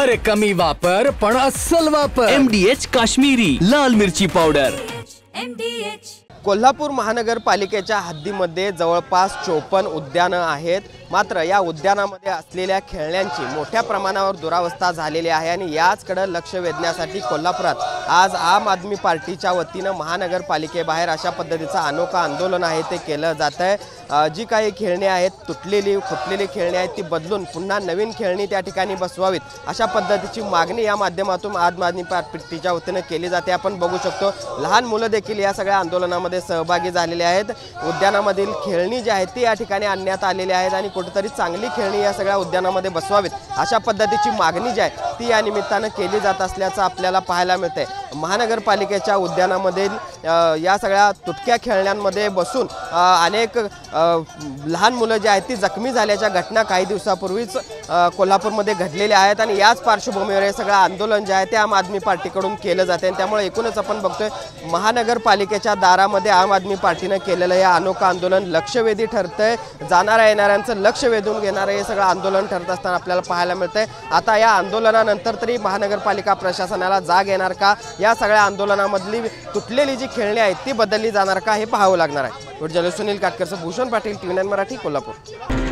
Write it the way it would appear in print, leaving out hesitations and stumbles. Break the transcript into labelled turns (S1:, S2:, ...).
S1: अरे कमी वापर पण अस्सल वापर। MDH काश्मीरी लाल मिरची पावडर।
S2: कोल्हापूर महानगरपालिकेच्या हद्दीमध्ये जवळपास 54 उद्यानं आहेत। मात्र या उद्यानामध्ये असलेल्या खेळण्यांची मोठ्या प्रमाणावर दुरावस्था झालेली आहे आणि याचकडे लक्ष वेधण्यासाठी कोल्हापुरात आज आम आदमी पार्टीच्या वतीने महानगरपालिकेबाहेर अशा पद्धतीचं अनोखं आंदोलन आहे ते केलं जात आहे। जी काही खेळणी आहेत, तुटलेली फुटलेली खेळणी आहेत, ती बदलून पुन्हा नवीन खेळणी त्या ठिकाणी बसवावीत अशा पद्धतीची मागणी या माध्यमातून आम आदमी पार्टीच्या वतीने केली जाते। आपण बघू शकतो लहान मुलं देखील या सगळ्या आंदोलनामध्ये सहभागी झालेले आहेत। उद्यानामधील खेळणी जी आहेत ती या ठिकाणी आणण्यात आलेली आहेत आणि कुठेतरी चांगली खेळणी या सगळ्या उद्यानामध्ये बसवावीत अशा पद्धतीची मागणी जी आहे ती या निमित्तानं केली जात असल्याचं आपल्याला पाहायला मिळते। महानगरपालिकेच्या उद्यानामधील या सगळ्या तुटक्या खेळण्यांमध्ये बसून अनेक लहान मुलं जी आहेत ती जखमी झाल्याच्या घटना काही दिवसापूर्वीच कोल्हापूरमध्ये घडलेल्या आहेत आणि याच पार्श्वभूमीवर हे सगळं आंदोलन जे आहे ते आम आदमी पार्टीकडून केलं जाते आणि त्यामुळे एकूणच आपण बघतोय महानगरपालिकेच्या दारामध्ये आम आदमी पार्टीने केलेलं हे अनोखं आंदोलन लक्षवेधी ठरतंय। जाणाऱ्या येणाऱ्यांचं लक्ष वेधून घेणारं हे सगळं आंदोलन ठरत असताना आपल्याला पाहायला मिळतंय। आता या आंदोलनानंतर तरी महानगरपालिका प्रशासनाला जाग येणार का, या सगळ्या आंदोलनामधली तुटलेली जी खेळणी आहेत ती बदलली जाणार का, हे पाहावं लागणार आहे। सुनील काटकरचं, भूषण पाटील, TV9 मराठी, कोल्हापूर।